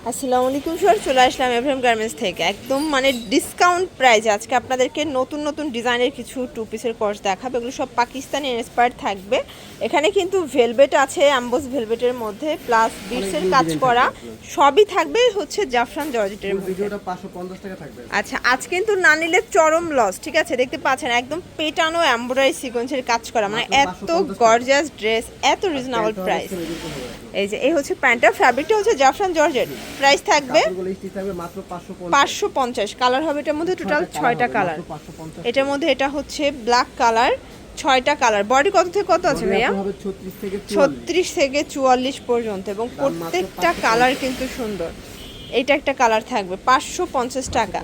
আসসালামু আলাইকুম স্যার, চলে আসলাম এভরিএম গার্মেন্টস থেকে একদম মানে ডিসকাউন্ট প্রাইসে আজকে আপনাদেরকে নতুন নতুন ডিজাইনের কিছু টু পিসের কোর্স দেখাবো। এগুলো সব পাকিস্তানি ইন্সপায়ার্ড থাকবে। এখানে কিন্তু ভেলভেট আছে, অ্যাম্বোস ভেলভেটের মধ্যে প্লাস বিটসের কাজ করা সবই থাকবে হচ্ছে জাফরান জর্জেটের মধ্যে। ভিডিওটা 550 টাকা থাকবে। আচ্ছা, আজ কিন্তু না নিলে চরম লস। ঠিক আছে, দেখতে পাচ্ছেন একদম পেটানো এমব্রয়ডারি সিকোয়েন্সের কাজ করা, মানে এত গর্জিয়াস ড্রেস, এত রিজনেবল প্রাইস। এই হচ্ছে প্যান্টটা, ফ্যাব্রিকটা হচ্ছে জাফরান জর্জেট। প্রাইস থাকবে মাত্র 550। কালার হবে এটার মধ্যে টোটাল 6টা কালার। এটার মধ্যে এটা হচ্ছে ব্ল্যাক কালার, 6টা কালার। বডি কত থেকে কত আছে ভাইয়া? 36 থেকে 44 পর্যন্ত, এবং প্রত্যেকটা কালার কিন্তু সুন্দর। এইটা একটা কালার থাকবে 550 টাকা।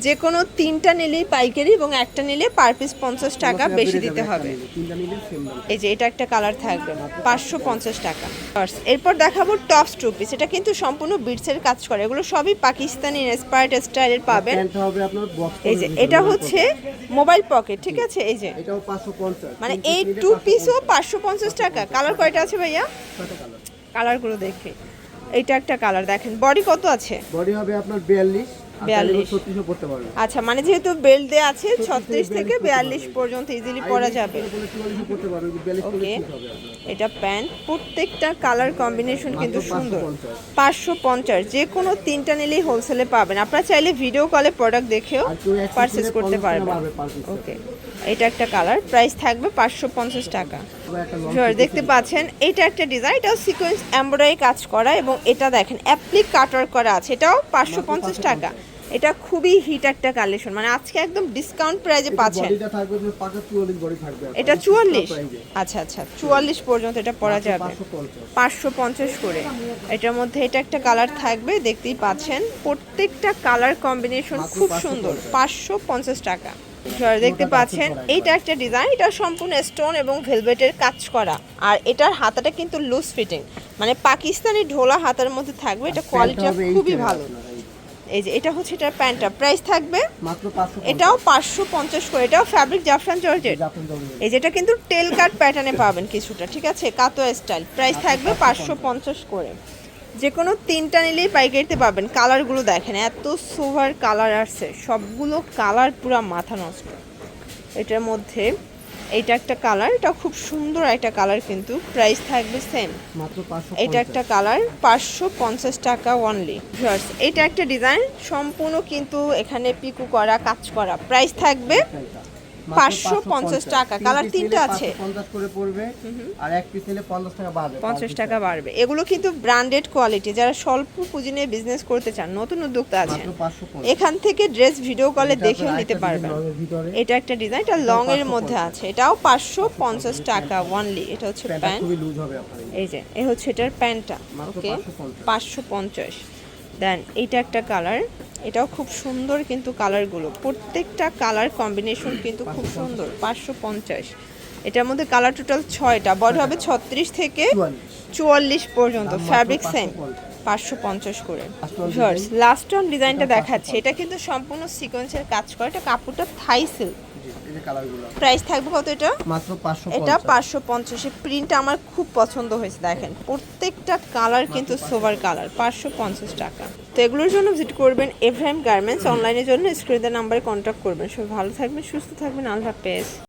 যে কোনো 3টা নিলেই পাইকারি, এবং একটা নিলে পার পিস 50 টাকা বেশি দিতে হবে। এই যে এটা একটা কালার থাকবে 550 টাকা। এরপর দেখাবো টপস টু পিস। এটা কিন্তু সম্পূর্ণ বিটসের কাজ করে, এগুলো সবই পাকিস্তানি ইন্সপায়ার্ড স্টাইলের পাবেন। এই যে এটা হচ্ছে মোবাইল পকেট, ঠিক আছে। এই যে এটাও 550, মানে এই টু পিসও 550 টাকা। কালার কয়টা আছে ভাইয়া? কালারগুলো দেখে এইটা একটা কালার দেখেন। বডি কত আছে? বডি হবে আপনার 42 36 পড়তে পারবে। আচ্ছা, মানে যেহেতু বেল্ট দেয়া আছে 36 থেকে 42 পর্যন্ত ইজিলি পরা যাবে। ওকে, এটা প্যান্ট। প্রত্যেকটা কালার কম্বিনেশন কিন্তু সুন্দর। 550, যে কোনো 3টা নিলেই হোলসেলে পাবেন। আপনারা চাইলে ভিডিও কলে প্রোডাক্ট দেখেও পারচেজ করতে পারবেন। ওকে, এটা একটা কালার, প্রাইস থাকবে 550 টাকা। দেখতে পাচ্ছেন এটা একটা ডিজাইন, এটাও সিকোয়েন্স এমব্রয়ডারি কাজ করা, এবং এটা দেখেন অ্যাপ্লিক কাটওয়ার্ক করা আছে, এটাও 550 টাকা। এটা খুবই হিট একটা কালেকশন, মানে আজকে একদম ডিসকাউন্ট প্রাইজে পাচ্ছেন। এটা 44, আচ্ছা আচ্ছা 44 পর্যন্ত এটা পরা যাবে 550 করে। এটার মধ্যে এটা একটা কালার থাকবে, দেখতেই পাচ্ছেন প্রত্যেকটা কালার কম্বিনেশন খুব সুন্দর। 550 টাকা। দেখতে পাচ্ছেন এইটা একটা ডিজাইন, এটা সম্পূর্ণ স্টোন এবং ভেলভেটের কাজ করা, আর এটার হাতাটা কিন্তু লুজ ফিটিং, মানে পাকিস্তানি ঢোলা হাতার মধ্যে থাকবে। এটা কোয়ালিটি খুবই ভালো। এই যে এটা হচ্ছে এটার প্যান্টটা, প্রাইস থাকবে মাত্র 550, এটাও 550 করে। এটাও ফ্যাব্রিক জাফরান জর্জেট। এই যেটা কিন্তু টেল কাট প্যাটার্নে পাবেন কিছুটা, ঠিক আছে, কাতোয়া স্টাইল। প্রাইস থাকবে 550 করে। যে কোনো 3টা নিলেই পাইকারিতে পাবেন। কালারগুলো দেখেন, এত সোভার কালার আসছে, সবগুলো কালার পুরো মাথা নষ্ট। এটার মধ্যে এইটা একটা কালার, এটা খুব সুন্দর একটা কালার, কিন্তু প্রাইস থাকবে সেম মাত্র 550। এটা একটা কালার 550 টাকা অনলি। এটা একটা ডিজাইন, সম্পূর্ণ কিন্তু এখানে পিকু করা, কাজ করা। প্রাইস থাকবে 550 টাকা। কালার 3টা আছে, 50 করে পড়বে, আর এক পিস নিলে 50 টাকা বাড়বে, 50 টাকা বাড়বে। এগুলো কিন্তু ব্র্যান্ডেড কোয়ালিটি, যারা স্বল্প পুঁজি নিয়ে বিজনেস করতে চান, নতুন উদ্যোক্তা আছেন, এখান থেকে ড্রেস ভিডিও কলে দেখেও নিতে পারবেন। এটা একটা ডিজাইন, এটা লং এর মধ্যে আছে, এটাও 550 টাকা অনলি। এটা হচ্ছে প্যান্ট, এই যে এই হচ্ছে এটার প্যান্টটা। ওকে, 550। দেন এইটা একটা কালার, এটাও খুব সুন্দর, কিন্তু কালারগুলো প্রত্যেকটা কালার কম্বিনেশন কিন্তু খুব সুন্দর। 550। এটার মধ্যে কালার টোটাল 6টা। বডি হবে 36 থেকে 44 পর্যন্ত, ফ্যাব্রিক সেম 550 করে। লাস্ট অন ডিজাইনটা দেখাচ্ছে, এটা কিন্তু সম্পূর্ণ সিকোয়েন্সের কাজ করা, এটা কাপড়টা থাই সিল্ক। প্রাইস থাকবে কত? এটা মাত্র 550। এটা 550। এই প্রিন্টটা আমার খুব পছন্দ হয়েছে, দেখেন প্রত্যেকটা কালার কিন্তু সোভার কালার। 550 টাকা। তো এগুলোর জন্য ভিজিট করবেন এভরিএম গার্মেন্টস। অনলাইনের জন্য স্ক্রিনের নাম্বারে কন্ট্যাক্ট করবেন। সবাই ভালো থাকবেন, সুস্থ থাকবেন, আল্লাহ হাফেজ।